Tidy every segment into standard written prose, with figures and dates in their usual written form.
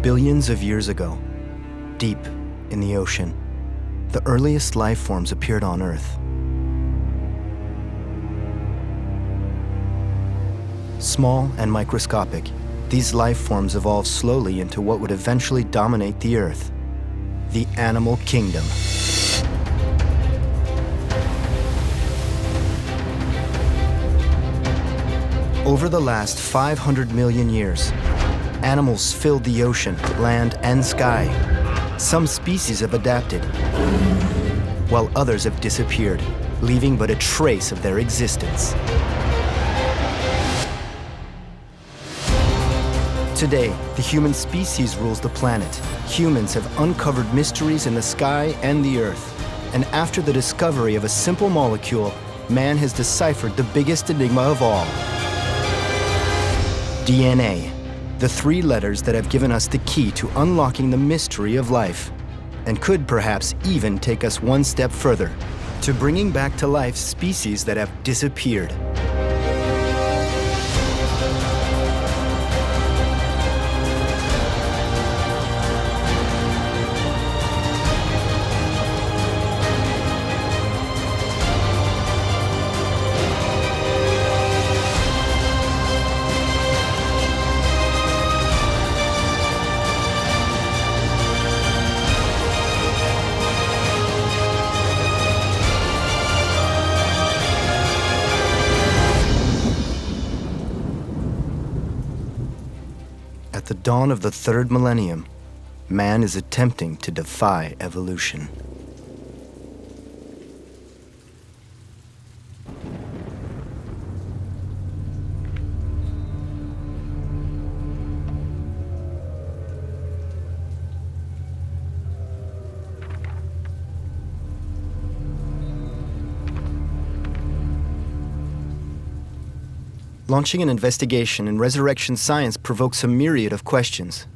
Billions of years ago, deep in the ocean, the earliest life forms appeared on Earth. Small and microscopic, these life forms evolved slowly into what would eventually dominate the Earth, the animal kingdom. Over the last 500 million years, animals filled the ocean, land, and sky. Some species have adapted, while others have disappeared, leaving but a trace of their existence. Today, the human species rules the planet. Humans have uncovered mysteries in the sky and the Earth. And after the discovery of a simple molecule, man has deciphered the biggest enigma of all: DNA. The three letters that have given us the key to unlocking the mystery of life, and could perhaps even take us one step further, to bringing back to life species that have disappeared. At the dawn of the third millennium, man is attempting to defy evolution. Launching an investigation in resurrection science provokes a myriad of questions.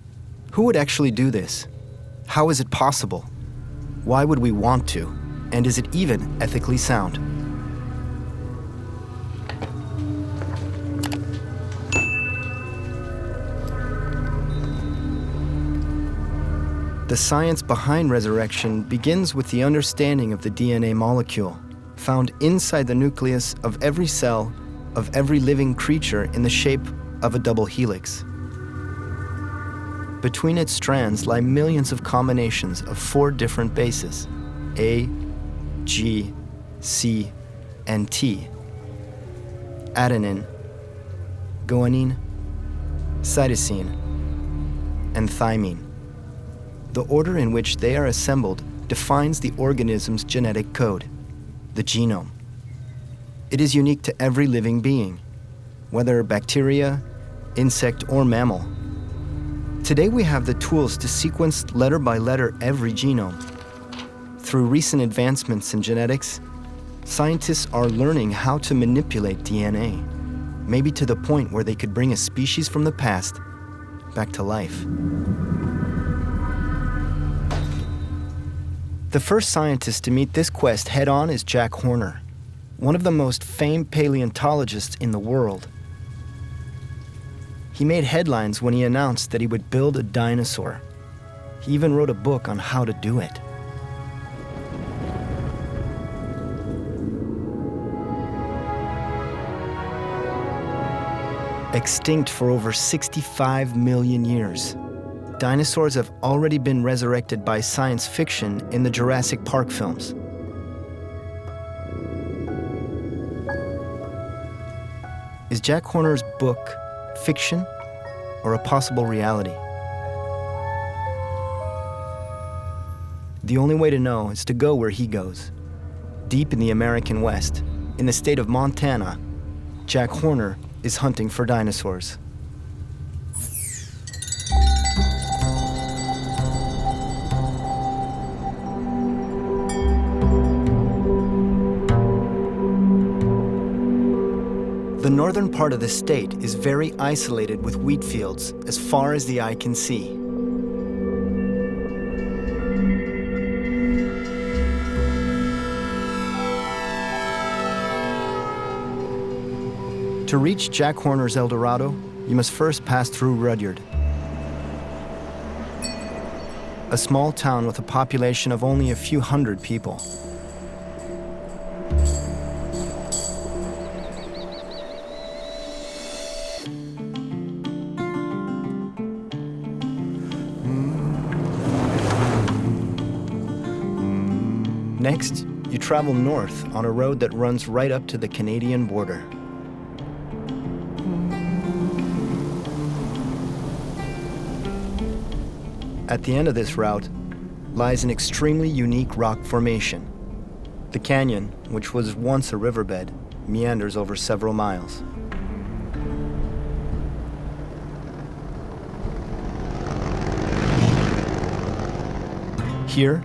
Who would actually do this? How is it possible? Why would we want to? And is it even ethically sound? The science behind resurrection begins with the understanding of the DNA molecule, found inside the nucleus of every cell of every living creature in the shape of a double helix. Between its strands lie millions of combinations of 4 different bases: A, G, C, and T. Adenine, guanine, cytosine, and thymine. The order in which they are assembled defines the organism's genetic code, the genome. It is unique to every living being, whether bacteria, insect, or mammal. Today we have the tools to sequence letter by letter every genome. Through recent advancements in genetics, scientists are learning how to manipulate DNA, maybe to the point where they could bring a species from the past back to life. The first scientist to meet this quest head-on is Jack Horner, one of the most famed paleontologists in the world. He made headlines when he announced that he would build a dinosaur. He even wrote a book on how to do it. Extinct for over 65 million years, dinosaurs have already been resurrected by science fiction in the Jurassic Park films. Is Jack Horner's book fiction or a possible reality? The only way to know is to go where he goes. Deep in the American West, in the state of Montana, Jack Horner is hunting for dinosaurs. The northern part of the state is very isolated with wheat fields as far as the eye can see. To reach Jack Horner's El Dorado, you must first pass through Rudyard. a small town with a population of only a few hundred people. Next, you travel north on a road that runs right up to the Canadian border. At the end of this route lies an extremely unique rock formation. The canyon, which was once a riverbed, meanders over several miles. Here,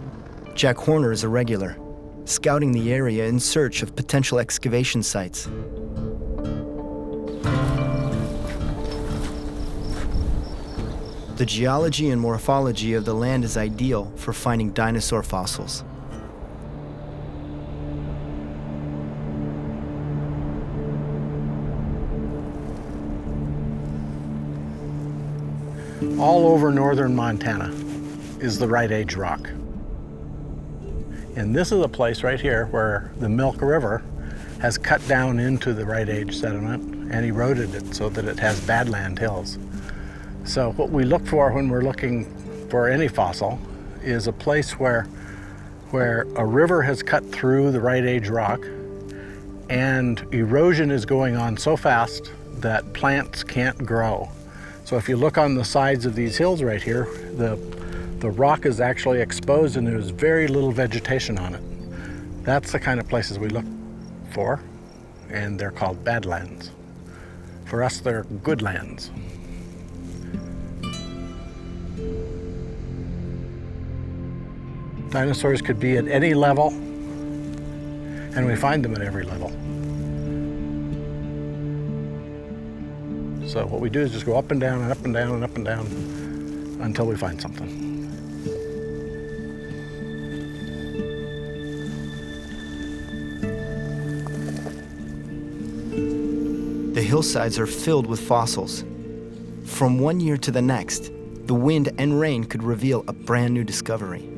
Jack Horner is a regular, scouting the area in search of potential excavation sites. The geology and morphology of the land is ideal for finding dinosaur fossils. All over northern Montana is the Right Age rock. And this is a place right here where the Milk River has cut down into the Right Age sediment and eroded it so that it has badland hills. So what we look for when we're looking for any fossil is a place where a river has cut through the Right Age rock and erosion is going on so fast that plants can't grow. So if you look on the sides of these hills right here, the rock is actually exposed and there's very little vegetation on it. That's the kind of places we look for, and they're called badlands. For us, they're good lands. Dinosaurs could be at any level, and we find them at every level. So what we do is just go up and down and up and down and up and down until we find something. The hillsides are filled with fossils. From one year to the next, the wind and rain could reveal a brand new discovery.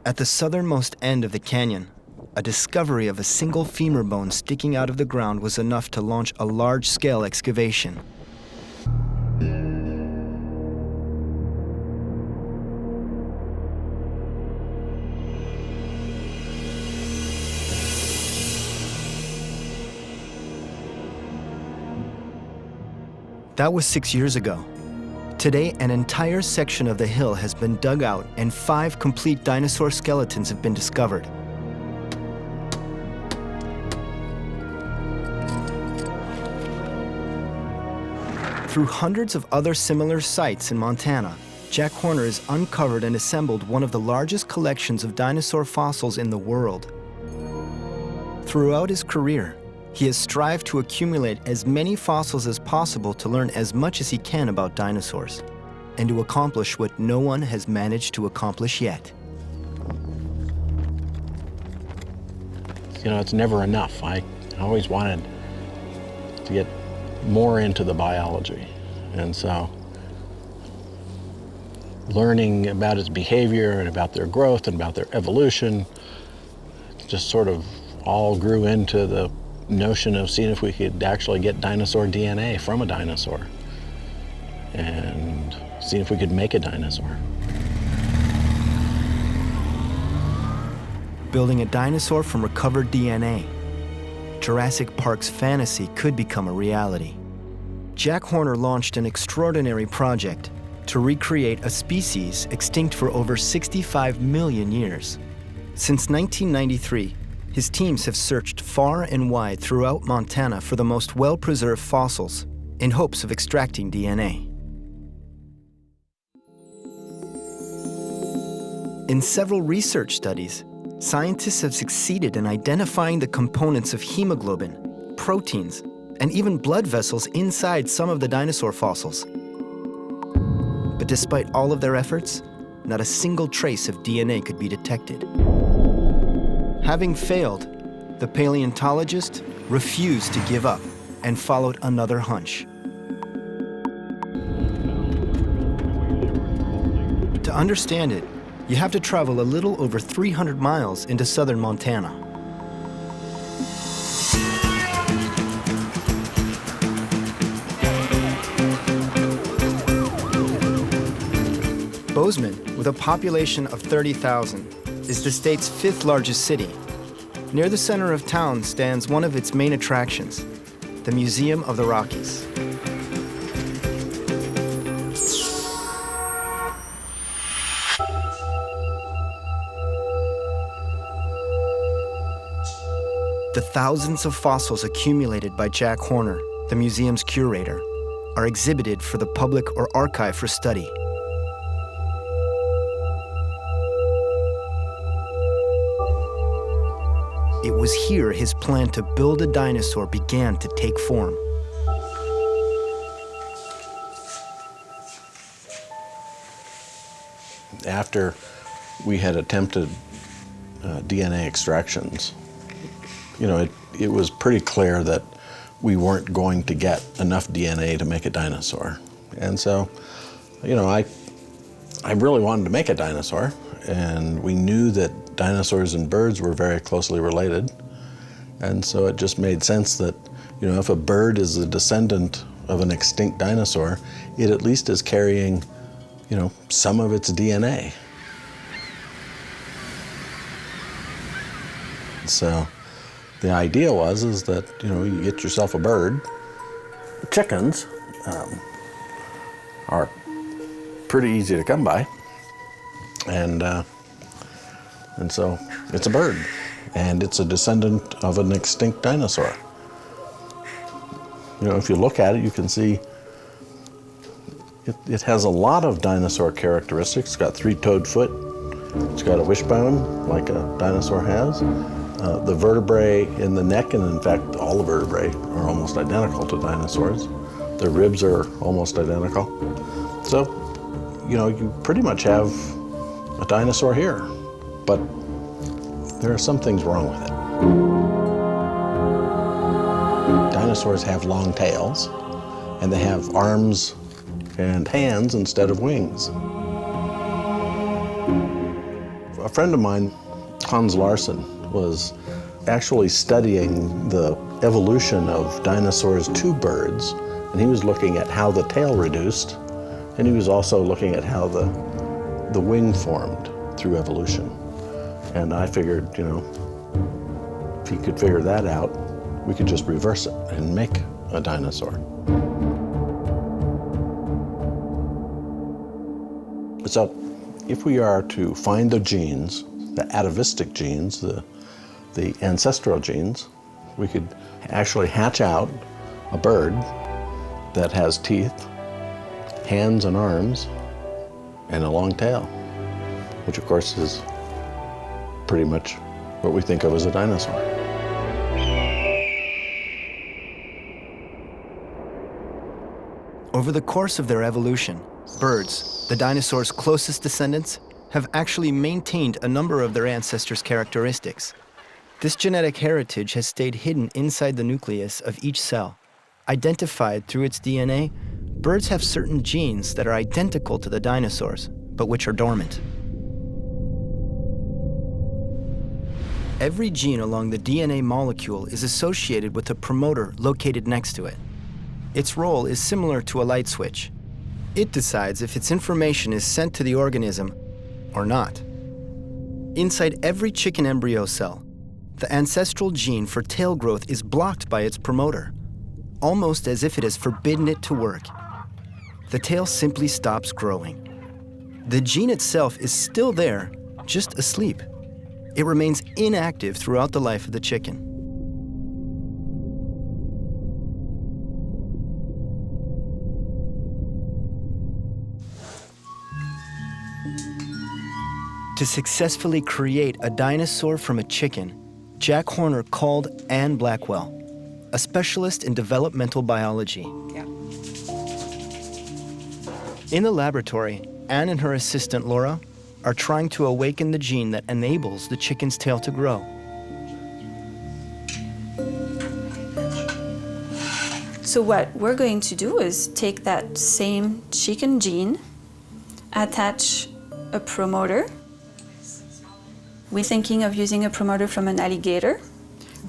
At the southernmost end of the canyon, a discovery of a single femur bone sticking out of the ground was enough to launch a large-scale excavation. That was 6 years ago. Today, an entire section of the hill has been dug out and 5 complete dinosaur skeletons have been discovered. Through hundreds of other similar sites in Montana, Jack Horner has uncovered and assembled one of the largest collections of dinosaur fossils in the world. Throughout his career, he has strived to accumulate as many fossils as possible to learn as much as he can about dinosaurs, and to accomplish what no one has managed to accomplish yet. You know, it's never enough. I always wanted to get more into the biology, and so learning about its behavior and about their growth and about their evolution just sort of all grew into the notion of seeing if we could actually get dinosaur DNA from a dinosaur and seeing if we could make a dinosaur. Building a dinosaur from recovered DNA. Jurassic Park's fantasy could become a reality. Jack Horner launched an extraordinary project to recreate a species extinct for over 65 million years. Since 1993, his teams have searched far and wide throughout Montana for the most well-preserved fossils in hopes of extracting DNA. In several research studies, Scientists have succeeded in identifying the components of hemoglobin, proteins, and even blood vessels inside some of the dinosaur fossils. But despite all of their efforts, not a single trace of DNA could be detected. Having failed, the paleontologist refused to give up and followed another hunch. To understand it, you have to travel a little over 300 miles into southern Montana. Bozeman, with a population of 30,000, is the state's fifth largest city. Near the center of town stands one of its main attractions, the Museum of the Rockies. The thousands of fossils accumulated by Jack Horner, the museum's curator, are exhibited for the public or archive for study. It was here his plan to build a dinosaur began to take form. After we had attempted DNA extractions, it was pretty clear that we weren't going to get enough DNA to make a dinosaur. And so, I really wanted to make a dinosaur, and we knew that dinosaurs and birds were very closely related. And so it just made sense that, if a bird is a descendant of an extinct dinosaur, it at least is carrying, some of its DNA. So the idea is that, you get yourself a bird. Chickens are pretty easy to come by. And so it's a bird, and it's a descendant of an extinct dinosaur. If you look at it, you can see it has a lot of dinosaur characteristics. It's got 3-toed foot. It's got a wishbone like a dinosaur has. The vertebrae in the neck, and in fact, all the vertebrae are almost identical to dinosaurs. The ribs are almost identical. So, you pretty much have a dinosaur here, but there are some things wrong with it. Dinosaurs have long tails, and they have arms and hands instead of wings. A friend of mine, Hans Larsson, was actually studying the evolution of dinosaurs to birds, and he was looking at how the tail reduced, and he was also looking at how the wing formed through evolution. And I figured, if he could figure that out, we could just reverse it and make a dinosaur. So if we are to find the genes, the atavistic genes, the ancestral genes, we could actually hatch out a bird that has teeth, hands and arms, and a long tail, which of course is pretty much what we think of as a dinosaur. Over the course of their evolution, birds, the dinosaurs' closest descendants, have actually maintained a number of their ancestors' characteristics. This genetic heritage has stayed hidden inside the nucleus of each cell. Identified through its DNA, birds have certain genes that are identical to the dinosaurs, but which are dormant. Every gene along the DNA molecule is associated with a promoter located next to it. Its role is similar to a light switch. It decides if its information is sent to the organism or not. Inside every chicken embryo cell, the ancestral gene for tail growth is blocked by its promoter, almost as if it has forbidden it to work. The tail simply stops growing. The gene itself is still there, just asleep. It remains inactive throughout the life of the chicken. To successfully create a dinosaur from a chicken, Jack Horner called Anne Blackwell, a specialist in developmental biology. Yeah. In the laboratory, Anne and her assistant Laura are trying to awaken the gene that enables the chicken's tail to grow. So what we're going to do is take that same chicken gene, attach a promoter. We're thinking of using a promoter from an alligator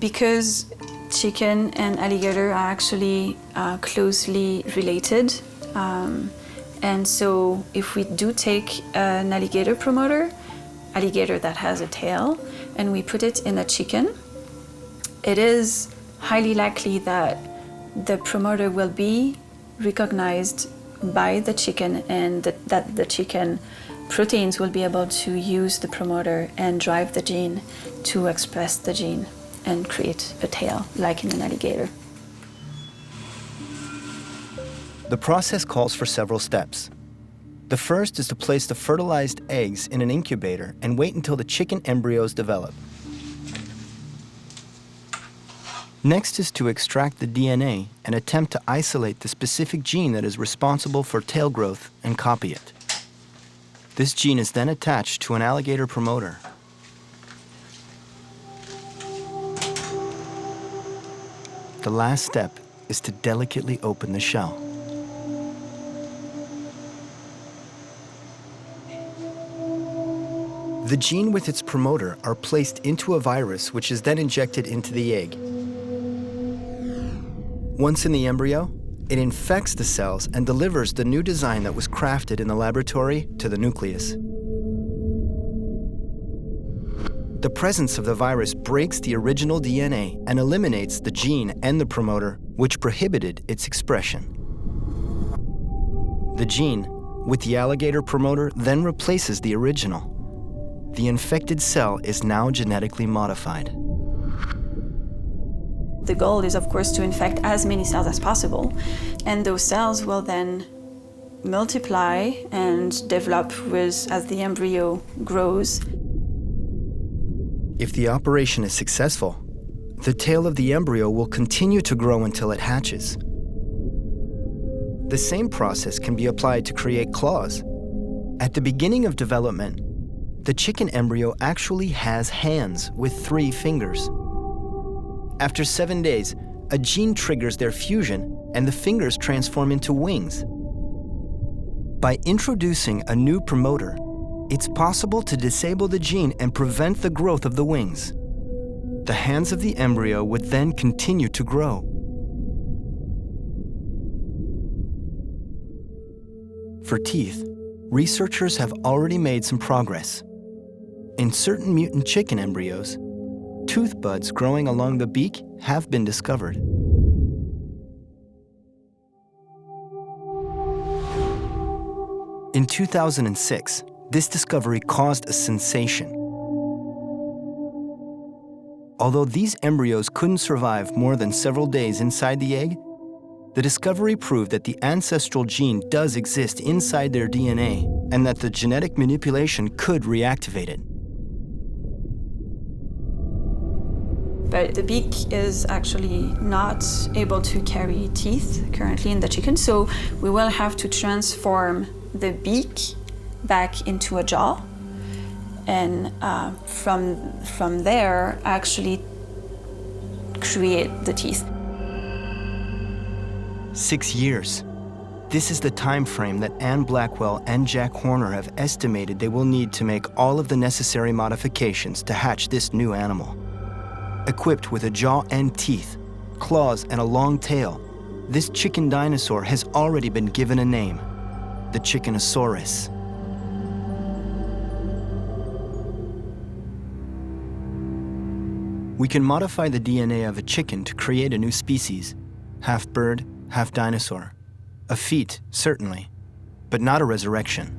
because chicken and alligator are actually closely related. And so if we do take an alligator promoter, alligator that has a tail, and we put it in a chicken, it is highly likely that the promoter will be recognized by the chicken and that the chicken proteins will be able to use the promoter and drive the gene to express the gene and create a tail like in an alligator. The process calls for several steps. The first is to place the fertilized eggs in an incubator and wait until the chicken embryos develop. Next is to extract the DNA and attempt to isolate the specific gene that is responsible for tail growth and copy it. This gene is then attached to an alligator promoter. The last step is to delicately open the shell. The gene with its promoter are placed into a virus which is then injected into the egg. Once in the embryo, it infects the cells and delivers the new design that was crafted in the laboratory to the nucleus. The presence of the virus breaks the original DNA and eliminates the gene and the promoter, which prohibited its expression. The gene, with the alligator promoter, then replaces the original. The infected cell is now genetically modified. The goal is, of course, to infect as many cells as possible, and those cells will then multiply and develop as the embryo grows. If the operation is successful, the tail of the embryo will continue to grow until it hatches. The same process can be applied to create claws. At the beginning of development, the chicken embryo actually has hands with 3 fingers. After 7 days, a gene triggers their fusion and the fingers transform into wings. By introducing a new promoter, it's possible to disable the gene and prevent the growth of the wings. The hands of the embryo would then continue to grow. For teeth, researchers have already made some progress. In certain mutant chicken embryos, tooth buds growing along the beak have been discovered. In 2006, this discovery caused a sensation. Although these embryos couldn't survive more than several days inside the egg, the discovery proved that the ancestral gene does exist inside their DNA and that the genetic manipulation could reactivate it. But the beak is actually not able to carry teeth currently in the chicken, so we will have to transform the beak back into a jaw, and from there actually create the teeth. 6 years. This is the time frame that Anne Blackwell and Jack Horner have estimated they will need to make all of the necessary modifications to hatch this new animal. Equipped with a jaw and teeth, claws, and a long tail, this chicken dinosaur has already been given a name, the Chickenosaurus. We can modify the DNA of a chicken to create a new species, half bird, half dinosaur. A feat, certainly, but not a resurrection.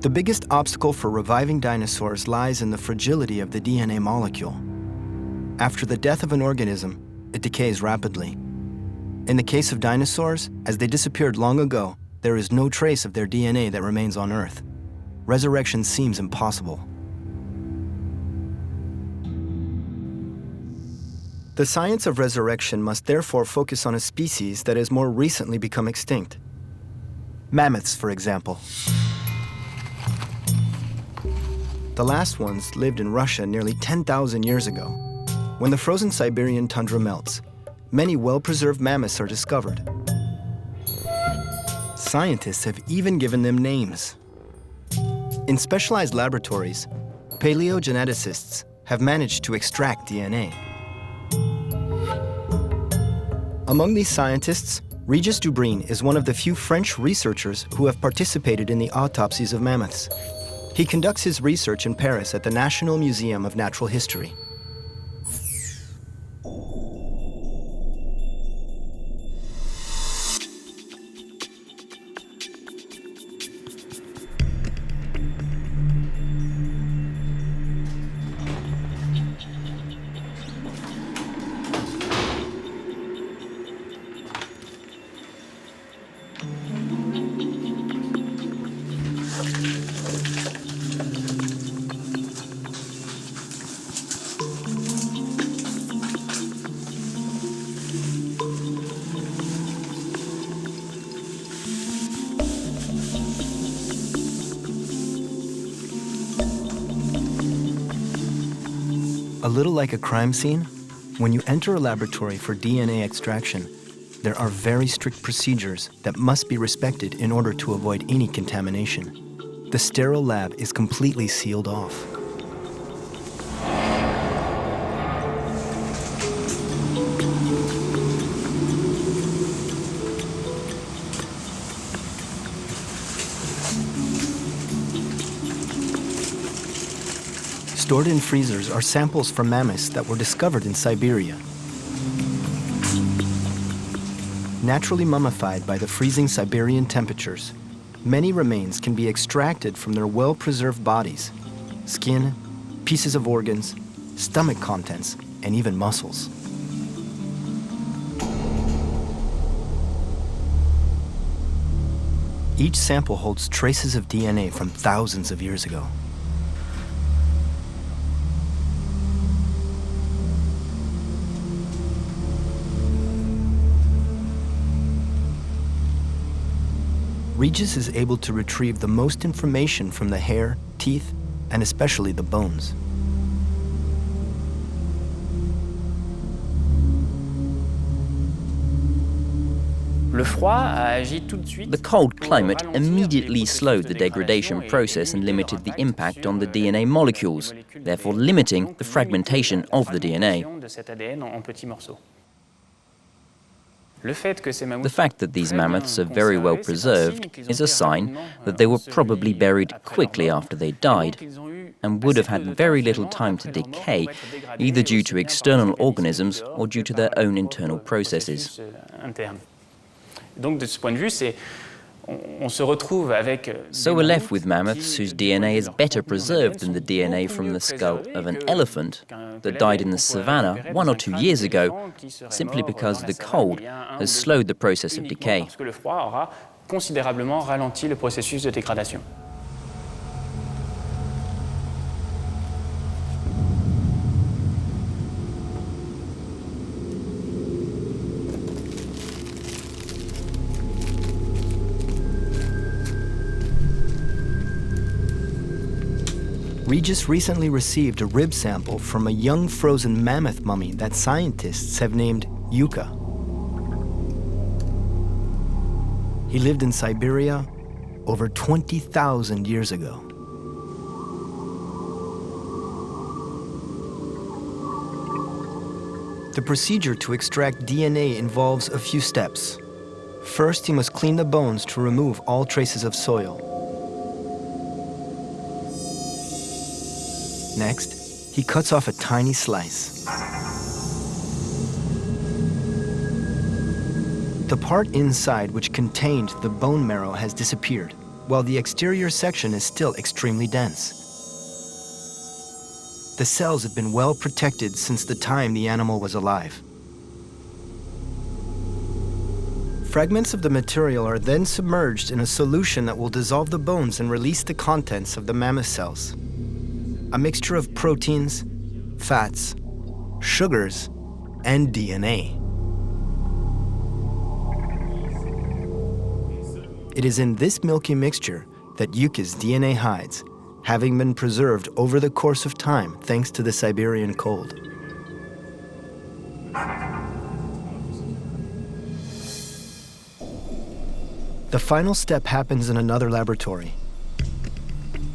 The biggest obstacle for reviving dinosaurs lies in the fragility of the DNA molecule. After the death of an organism, it decays rapidly. In the case of dinosaurs, as they disappeared long ago, there is no trace of their DNA that remains on Earth. resurrection seems impossible. The science of resurrection must therefore focus on a species that has more recently become extinct. Mammoths, for example. The last ones lived in Russia nearly 10,000 years ago. When the frozen Siberian tundra melts, many well-preserved mammoths are discovered. Scientists have even given them names. In specialized laboratories, paleogeneticists have managed to extract DNA. Among these scientists, Regis Dubrin is one of the few French researchers who have participated in the autopsies of mammoths. He conducts his research in Paris at the National Museum of Natural History. A little like a crime scene, when you enter a laboratory for DNA extraction, there are very strict procedures that must be respected in order to avoid any contamination. The sterile lab is completely sealed off. Stored in freezers are samples from mammoths that were discovered in Siberia. Naturally mummified by the freezing Siberian temperatures, many remains can be extracted from their well-preserved bodies, skin, pieces of organs, stomach contents, and even muscles. Each sample holds traces of DNA from thousands of years ago. Regis is able to retrieve the most information from the hair, teeth, and especially the bones. The cold climate immediately slowed the degradation process and limited the impact on the DNA molecules, therefore limiting the fragmentation of the DNA. The fact that these mammoths are very well preserved is a sign that they were probably buried quickly after they died and would have had very little time to decay, either due to external organisms or due to their own internal processes. So we're left with mammoths whose DNA is better preserved than the DNA from the skull of an elephant that died in the savannah 1 or 2 years ago, simply because the cold has slowed the process of decay. Regis recently received a rib sample from a young frozen mammoth mummy that scientists have named Yuka. He lived in Siberia over 20,000 years ago. The procedure to extract DNA involves a few steps. First, he must clean the bones to remove all traces of soil. Next, he cuts off a tiny slice. The part inside which contained the bone marrow has disappeared, while the exterior section is still extremely dense. The cells have been well protected since the time the animal was alive. Fragments of the material are then submerged in a solution that will dissolve the bones and release the contents of the mammoth cells. A mixture of proteins, fats, sugars, and DNA. It is in this milky mixture that Yuka's DNA hides, having been preserved over the course of time thanks to the Siberian cold. The final step happens in another laboratory.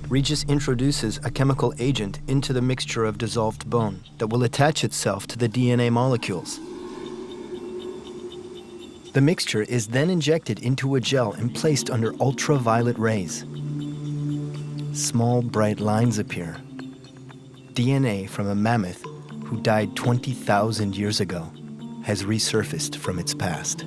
Regis introduces a chemical agent into the mixture of dissolved bone that will attach itself to the DNA molecules. The mixture is then injected into a gel and placed under ultraviolet rays. Small bright lines appear. DNA from a mammoth who died 20,000 years ago has resurfaced from its past.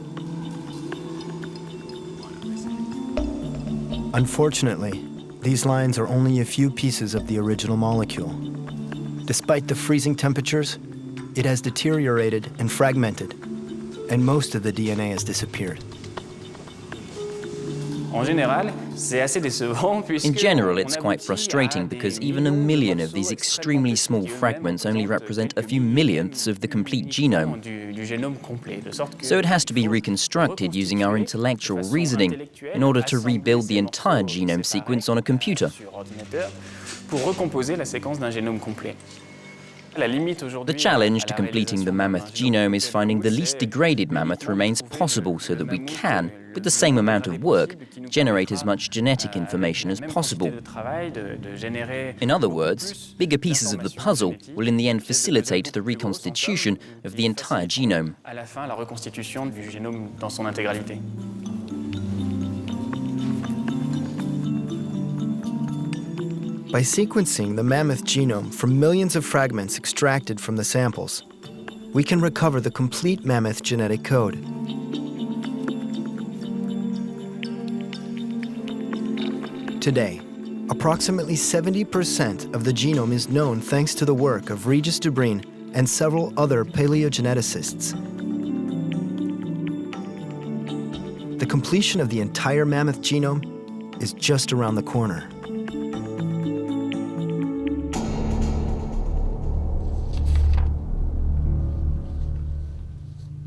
Unfortunately, these lines are only a few pieces of the original molecule. Despite the freezing temperatures, it has deteriorated and fragmented, and most of the DNA has disappeared. In general, it's quite frustrating because even a million of these extremely small fragments only represent a few millionths of the complete genome. So it has to be reconstructed using our intellectual reasoning in order to rebuild the entire genome sequence on a computer. The challenge to completing the mammoth genome is finding the least degraded mammoth remains possible so that we can, with the same amount of work, generate as much genetic information as possible. In other words, bigger pieces of the puzzle will in the end facilitate the reconstitution of the entire genome. By sequencing the mammoth genome from millions of fragments extracted from the samples, we can recover the complete mammoth genetic code. Today, approximately 70% of the genome is known thanks to the work of Regis Dubrin and several other paleogeneticists. The completion of the entire mammoth genome is just around the corner.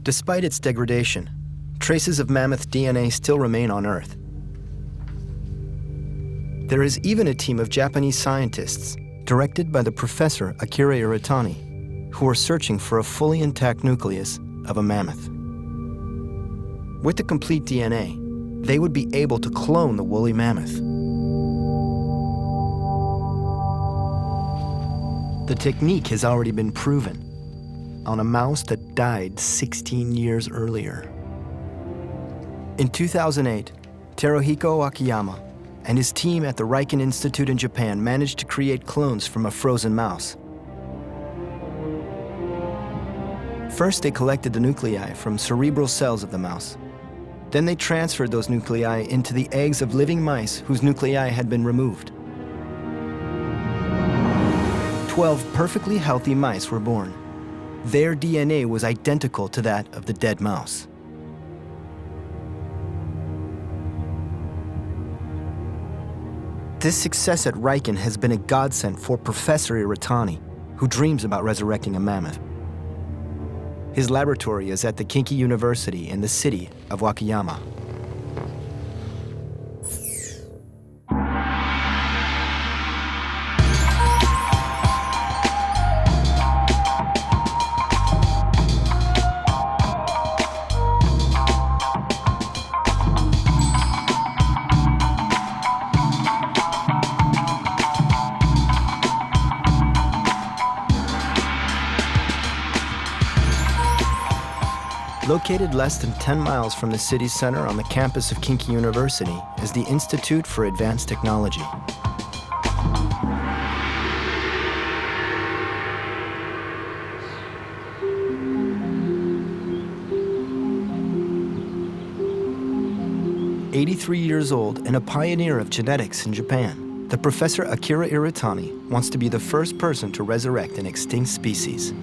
Despite its degradation, traces of mammoth DNA still remain on Earth. There is even a team of Japanese scientists, directed by the professor Akira Iritani, who are searching for a fully intact nucleus of a mammoth. With the complete DNA, they would be able to clone the woolly mammoth. The technique has already been proven on a mouse that died 16 years earlier. In 2008, Teruhiko Akiyama and his team at the Riken Institute in Japan managed to create clones from a frozen mouse. First, they collected the nuclei from cerebral cells of the mouse. Then they transferred those nuclei into the eggs of living mice whose nuclei had been removed. 12 perfectly healthy mice were born. Their DNA was identical to that of the dead mouse. This success at Riken has been a godsend for Professor Iritani, who dreams about resurrecting a mammoth. His laboratory is at the Kinki University in the city of Wakayama. Located less than 10 miles from the city's center on the campus of Kinki University is the Institute for Advanced Technology. "83 years old and a pioneer of genetics in Japan, the Professor Akira Iritani wants to be the first person to resurrect an extinct species.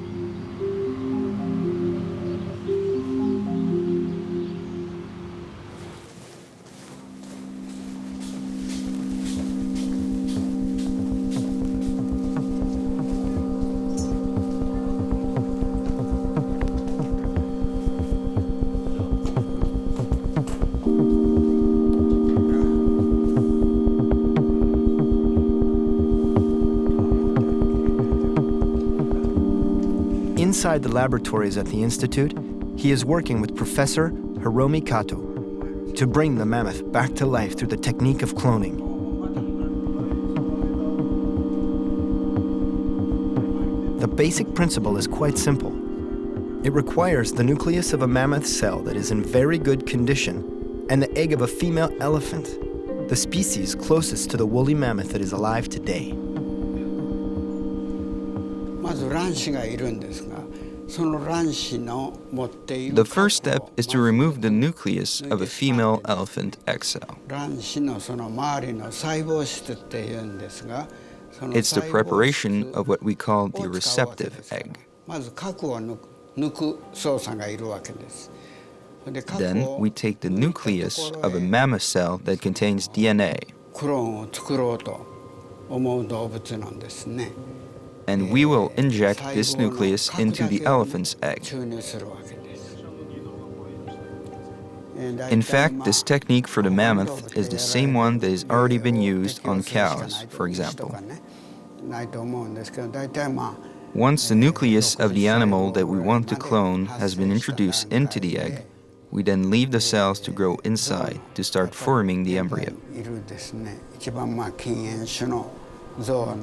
inside the laboratories at the Institute, he is working with Professor Hiromi Kato to bring the mammoth back to life through the technique of cloning. The basic principle is quite simple. It requires the nucleus of a mammoth cell that is in very good condition and the egg of a female elephant, the species closest to the woolly mammoth that is alive today. The first step is to remove the nucleus of a female elephant egg cell. It's the preparation of what we call the receptive egg. Then we take the nucleus of a mammoth cell that contains DNA, and we will inject this nucleus into the elephant's egg. In fact, this technique for the mammoth is the same one that has already been used on cows, for example. Once the nucleus of the animal that we want to clone has been introduced into the egg, we then leave the cells to grow inside to start forming the embryo.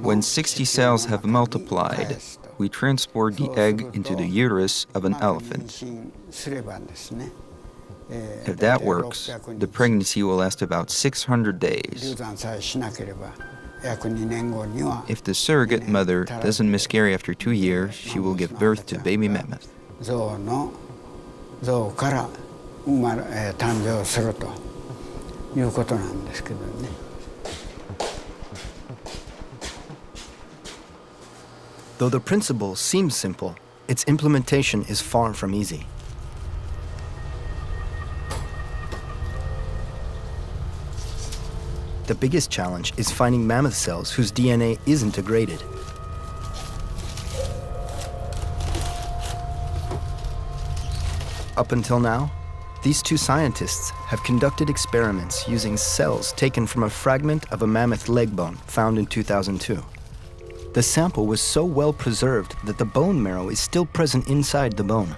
When 60 cells have multiplied, we transport the egg into the uterus of an elephant. If that works, the pregnancy will last about 600 days. If the surrogate mother doesn't miscarry after 2 years, she will give birth to baby mammoth. Though the principle seems simple, its implementation is far from easy. The biggest challenge is finding mammoth cells whose DNA isn't degraded. Up until now, these two scientists have conducted experiments using cells taken from a fragment of a mammoth leg bone found in 2002. The sample was so well preserved that the bone marrow is still present inside the bone.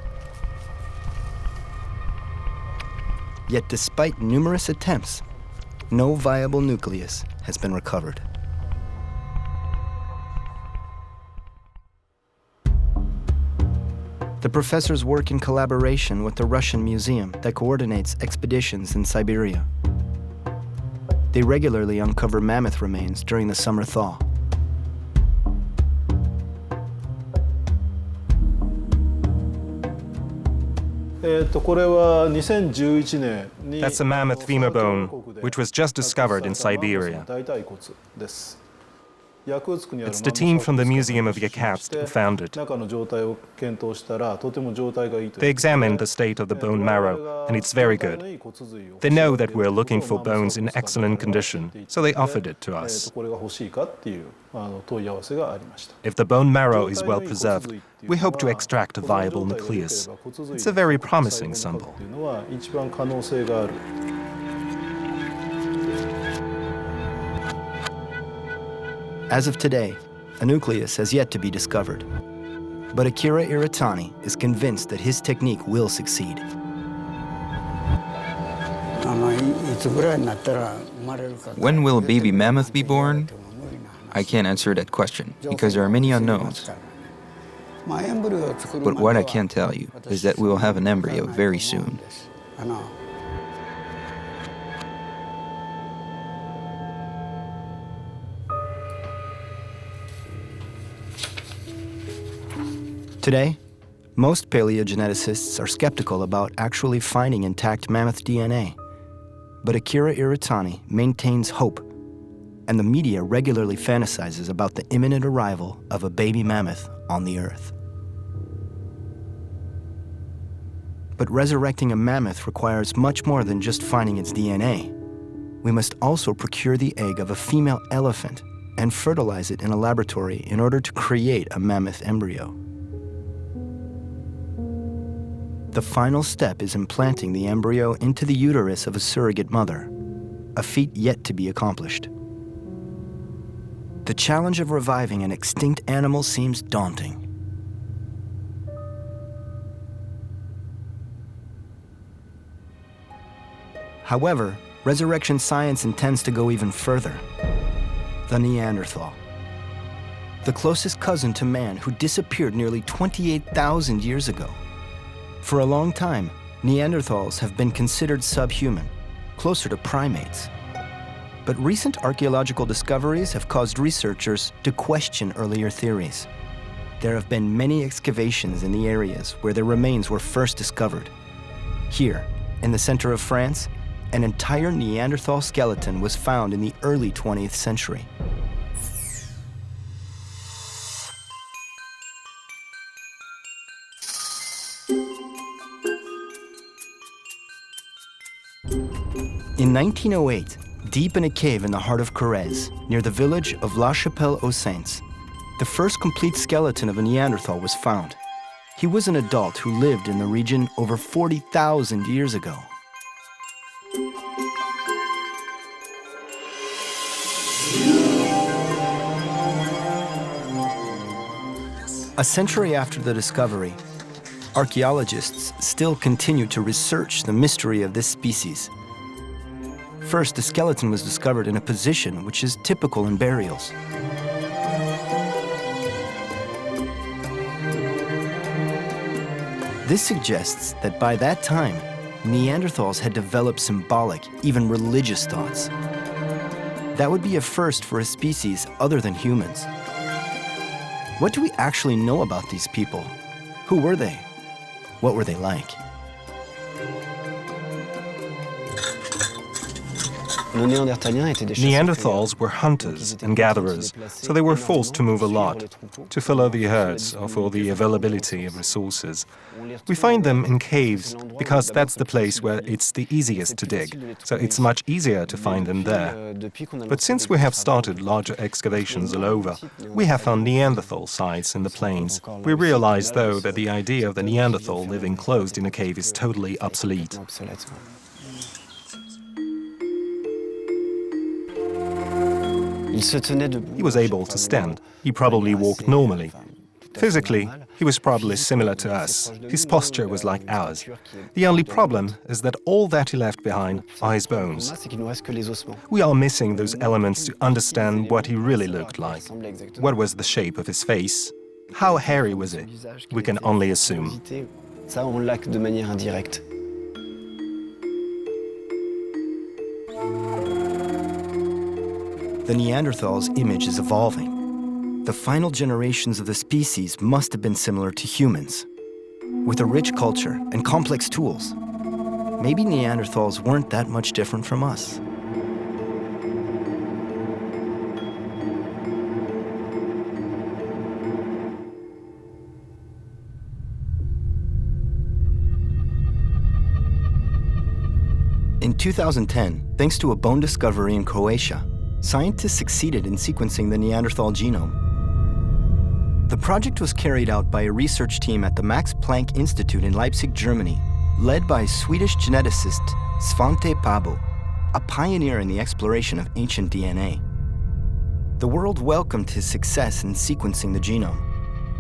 Yet despite numerous attempts, no viable nucleus has been recovered. The professors work in collaboration with the Russian museum that coordinates expeditions in Siberia. They regularly uncover mammoth remains during the summer thaw. That's a mammoth femur bone, which was just discovered in Siberia. It's the team from the Museum of Yakutsk who found it. They examined the state of the bone marrow, and it's very good. They know that we're looking for bones in excellent condition, so they offered it to us. If the bone marrow is well preserved, we hope to extract a viable nucleus. It's a very promising symbol. As of today, a nucleus has yet to be discovered. But Akira Iritani is convinced that his technique will succeed. When will a baby mammoth be born? I can't answer that question because there are many unknowns. But what I can tell you is that we will have an embryo very soon. Today, most paleogeneticists are skeptical about actually finding intact mammoth DNA. But Akira Iritani maintains hope, and the media regularly fantasizes about the imminent arrival of a baby mammoth on the Earth. But resurrecting a mammoth requires much more than just finding its DNA. We must also procure the egg of a female elephant and fertilize it in a laboratory in order to create a mammoth embryo. The final step is implanting the embryo into the uterus of a surrogate mother, a feat yet to be accomplished. The challenge of reviving an extinct animal seems daunting. However, resurrection science intends to go even further. The Neanderthal. The closest cousin to man who disappeared nearly 28,000 years ago. For a long time, Neanderthals have been considered subhuman, closer to primates. But recent archaeological discoveries have caused researchers to question earlier theories. There have been many excavations in the areas where their remains were first discovered. Here, in the center of France, an entire Neanderthal skeleton was found in the early 20th century. In 1908, deep in a cave in the heart of Corrèze, near the village of La Chapelle-aux-Saints, the first complete skeleton of a Neanderthal was found. He was an adult who lived in the region over 40,000 years ago. A century after the discovery, archaeologists still continue to research the mystery of this species. First, the skeleton was discovered in a position which is typical in burials. This suggests that by that time, Neanderthals had developed symbolic, even religious thoughts. That would be a first for a species other than humans. What do we actually know about these people? Who were they? What were they like? Neanderthals were hunters and gatherers, so they were forced to move a lot, to follow the herds or for the availability of resources. We find them in caves because that's the place where it's the easiest to dig, so it's much easier to find them there. But since we have started larger excavations all over, we have found Neanderthal sites in the plains. We realize, though, that the idea of the Neanderthal living closed in a cave is totally obsolete. He was able to stand. He probably walked normally. Physically, he was probably similar to us. His posture was like ours. The only problem is that all that he left behind are his bones. We are missing those elements to understand what he really looked like. What was the shape of his face? How hairy was he? We can only assume. The Neanderthal's image is evolving. The final generations of the species must have been similar to humans, with a rich culture and complex tools. Maybe Neanderthals weren't that much different from us. In 2010, thanks to a bone discovery in Croatia, scientists succeeded in sequencing the Neanderthal genome. The project was carried out by a research team at the Max Planck Institute in Leipzig, Germany, led by Swedish geneticist Svante Pääbo, a pioneer in the exploration of ancient DNA. The world welcomed his success in sequencing the genome,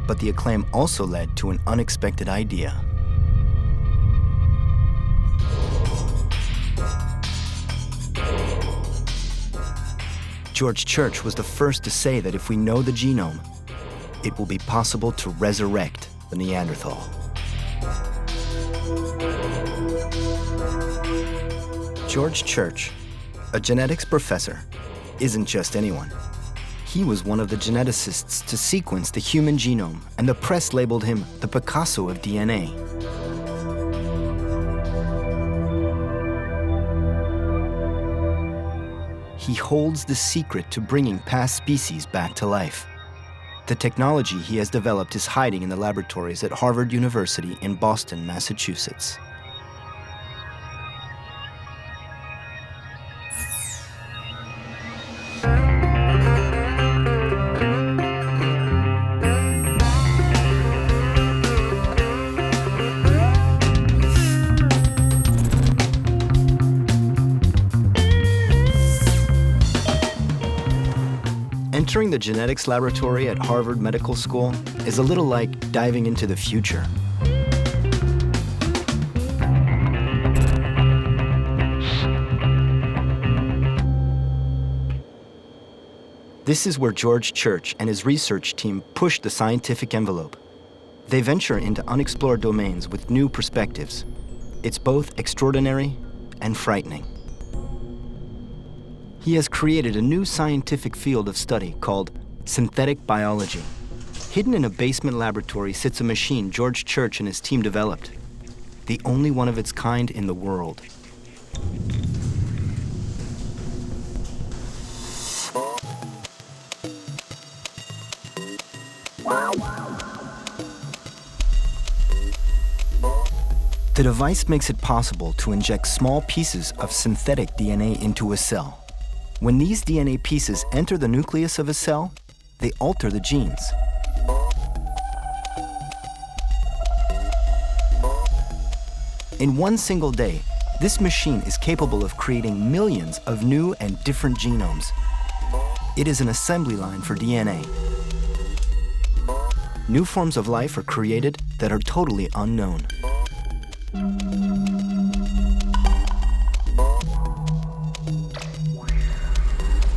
but the acclaim also led to an unexpected idea. George Church was the first to say that if we know the genome, it will be possible to resurrect the Neanderthal. George Church, a genetics professor, isn't just anyone. He was one of the geneticists to sequence the human genome, and the press labeled him the Picasso of DNA. He holds the secret to bringing past species back to life. The technology he has developed is hiding in the laboratories at Harvard University in Boston, Massachusetts. Entering the genetics laboratory at Harvard Medical School is a little like diving into the future. This is where George Church and his research team push the scientific envelope. They venture into unexplored domains with new perspectives. It's both extraordinary and frightening. He has created a new scientific field of study called synthetic biology. Hidden in a basement laboratory sits a machine George Church and his team developed, the only one of its kind in the world. The device makes it possible to inject small pieces of synthetic DNA into a cell. When these DNA pieces enter the nucleus of a cell, they alter the genes. In one single day, this machine is capable of creating millions of new and different genomes. It is an assembly line for DNA. New forms of life are created that are totally unknown.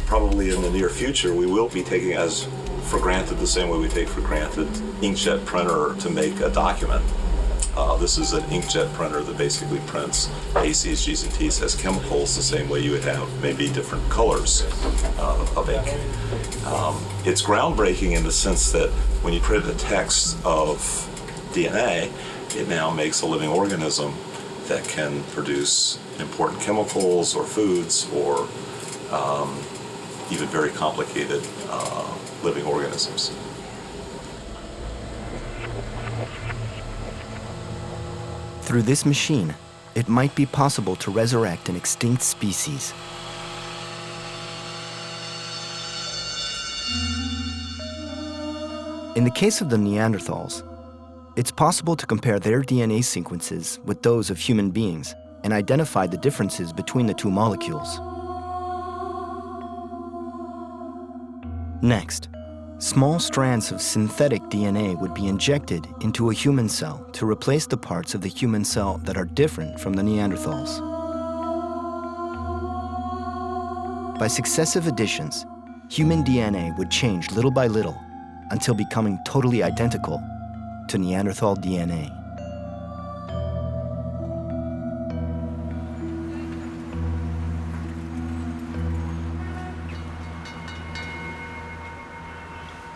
Probably in the near future, we will be taking as for granted the same way we take for granted inkjet printer to make a document. This is an inkjet printer that basically prints A's, G's, and T's as chemicals the same way you would have maybe different colors of ink. It's groundbreaking in the sense that when you print the text of DNA, it now makes a living organism that can produce important chemicals or foods or even very complicated living organisms. Through this machine, it might be possible to resurrect an extinct species. In the case of the Neanderthals, it's possible to compare their DNA sequences with those of human beings and identify the differences between the two molecules. Next, small strands of synthetic DNA would be injected into a human cell to replace the parts of the human cell that are different from the Neanderthals. By successive additions, human DNA would change little by little until becoming totally identical to Neanderthal DNA.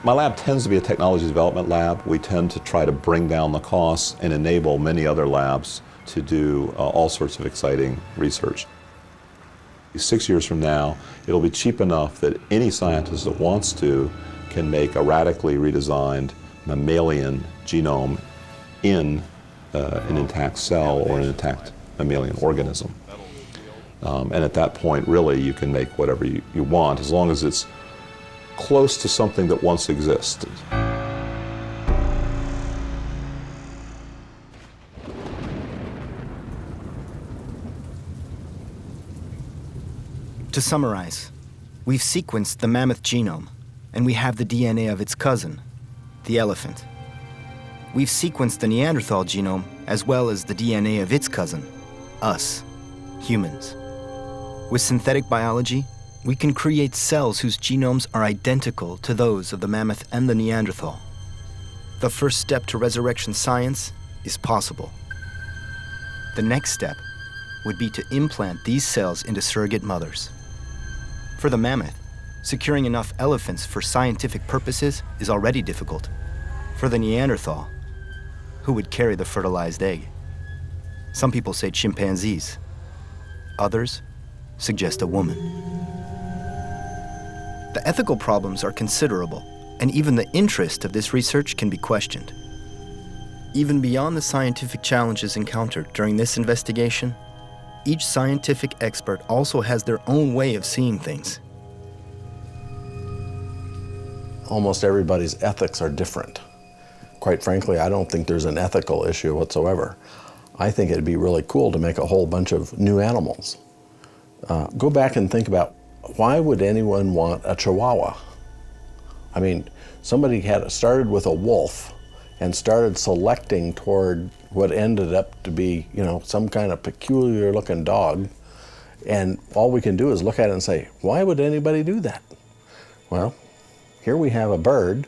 My lab tends to be a technology development lab. We tend to try to bring down the costs and enable many other labs to do all sorts of exciting research. 6 years from now, it'll be cheap enough that any scientist that wants to can make a radically redesigned mammalian genome in an intact cell or an intact mammalian organism. And at that point, really, you can make whatever you want, as long as it's close to something that once existed. To summarize, we've sequenced the mammoth genome, and we have the DNA of its cousin, the elephant. We've sequenced the Neanderthal genome as well as the DNA of its cousin, us, humans. With synthetic biology, we can create cells whose genomes are identical to those of the mammoth and the Neanderthal. The first step to resurrection science is possible. The next step would be to implant these cells into surrogate mothers. For the mammoth, securing enough elephants for scientific purposes is already difficult. For the Neanderthal, who would carry the fertilized egg? Some people say chimpanzees. Others suggest a woman. The ethical problems are considerable, and even the interest of this research can be questioned. Even beyond the scientific challenges encountered during this investigation, each scientific expert also has their own way of seeing things. Almost everybody's ethics are different. Quite frankly, I don't think there's an ethical issue whatsoever. I think it'd be really cool to make a whole bunch of new animals. Go back and think about, why would anyone want a Chihuahua? I mean, somebody had started with a wolf and started selecting toward what ended up to be, some kind of peculiar looking dog. And all we can do is look at it and say, why would anybody do that? Well, Here we have a bird,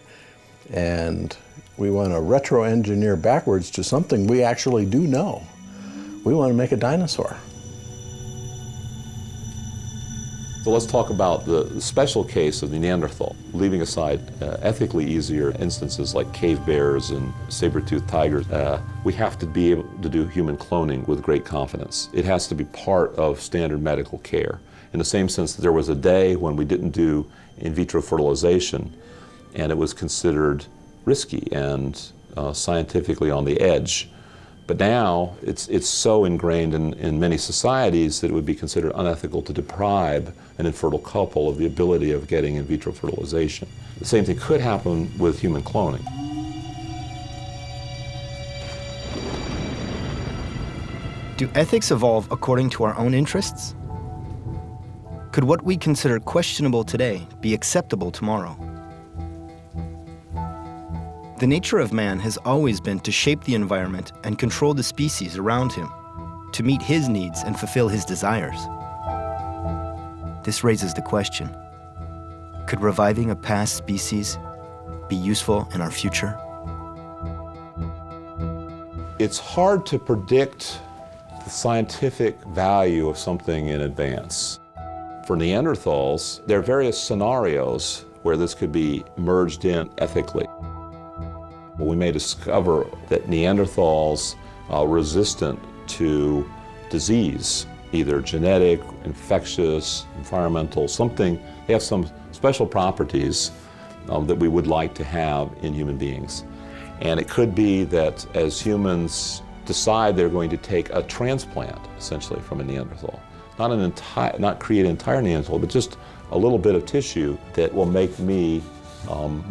and we want to retro-engineer backwards to something we actually do know. We want to make a dinosaur. So let's talk about the special case of the Neanderthal, leaving aside ethically easier instances like cave bears and saber-toothed tigers. We have to be able to do human cloning with great confidence. It has to be part of standard medical care, in the same sense that there was a day when we didn't do in vitro fertilization, and it was considered risky and scientifically on the edge. But now it's so ingrained in many societies that it would be considered unethical to deprive an infertile couple of the ability of getting in vitro fertilization. The same thing could happen with human cloning. Do ethics evolve according to our own interests? Could what we consider questionable today be acceptable tomorrow? The nature of man has always been to shape the environment and control the species around him, to meet his needs and fulfill his desires. This raises the question, could reviving a past species be useful in our future? It's hard to predict the scientific value of something in advance. For Neanderthals, there are various scenarios where this could be merged in ethically. We may discover that Neanderthals are resistant to disease, either genetic, infectious, environmental, something. They have some special properties that we would like to have in human beings. And it could be that as humans decide they're going to take a transplant, essentially, from a Neanderthal, not create an entire Neanderthal, but just a little bit of tissue that will make me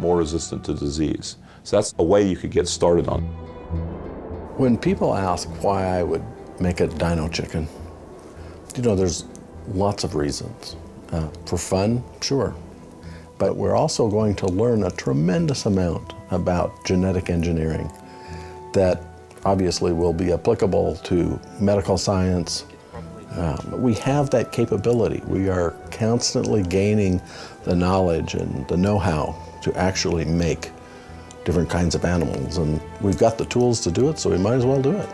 more resistant to disease. So that's a way you could get started on. When people ask why I would make a dino chicken, there's lots of reasons. For fun, sure. But we're also going to learn a tremendous amount about genetic engineering that obviously will be applicable to medical science. We have that capability. We are constantly gaining the knowledge and the know-how to actually make different kinds of animals, and we've got the tools to do it, so we might as well do it.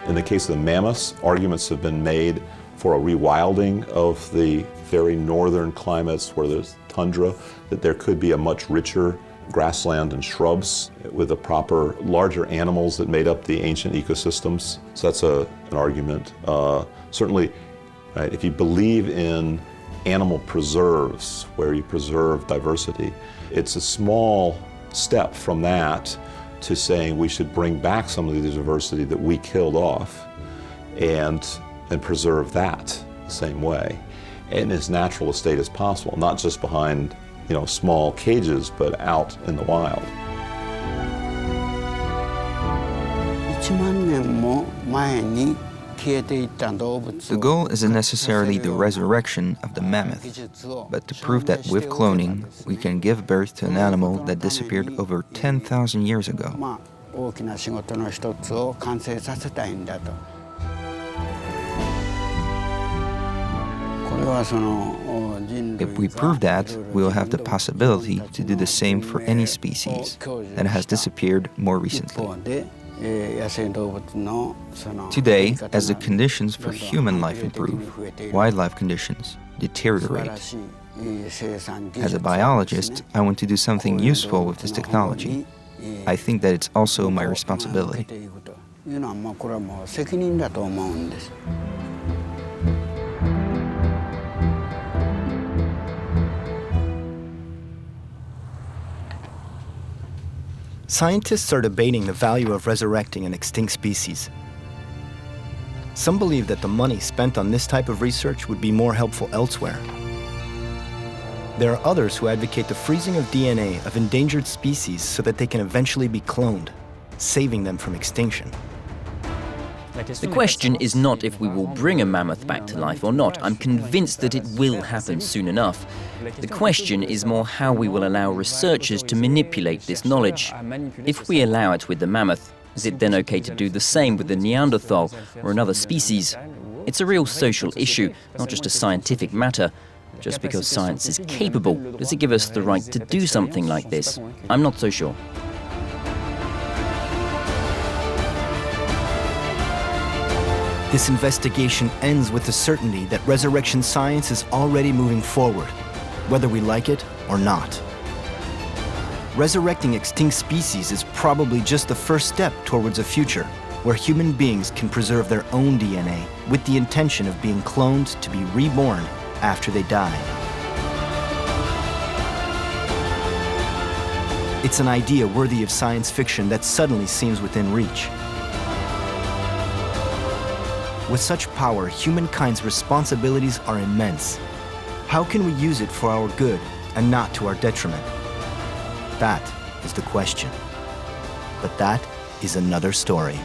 In the case of the mammoths, arguments have been made for a rewilding of the very northern climates where there's tundra, that there could be a much richer grassland and shrubs with the proper larger animals that made up the ancient ecosystems. So that's an argument. Certainly, right, if you believe in animal preserves, where you preserve diversity, it's a small step from that to saying we should bring back some of the diversity that we killed off and preserve that the same way in as natural a state as possible, not just behind small cages, but out in the wild. The goal isn't necessarily the resurrection of the mammoth, but to prove that with cloning, we can give birth to an animal that disappeared over 10,000 years ago. If we prove that, we'll have the possibility to do the same for any species that has disappeared more recently. Today, as the conditions for human life improve, wildlife conditions deteriorate. As a biologist, I want to do something useful with this technology. I think that it's also my responsibility. Scientists are debating the value of resurrecting an extinct species. Some believe that the money spent on this type of research would be more helpful elsewhere. There are others who advocate the freezing of DNA of endangered species so that they can eventually be cloned, saving them from extinction. The question is not if we will bring a mammoth back to life or not. I'm convinced that it will happen soon enough. The question is more how we will allow researchers to manipulate this knowledge. If we allow it with the mammoth, is it then okay to do the same with the Neanderthal or another species? It's a real social issue, not just a scientific matter. Just because science is capable, does it give us the right to do something like this? I'm not so sure. This investigation ends with the certainty that resurrection science is already moving forward, whether we like it or not. Resurrecting extinct species is probably just the first step towards a future where human beings can preserve their own DNA with the intention of being cloned to be reborn after they die. It's an idea worthy of science fiction that suddenly seems within reach. With such power, humankind's responsibilities are immense. How can we use it for our good and not to our detriment? That is the question. But that is another story.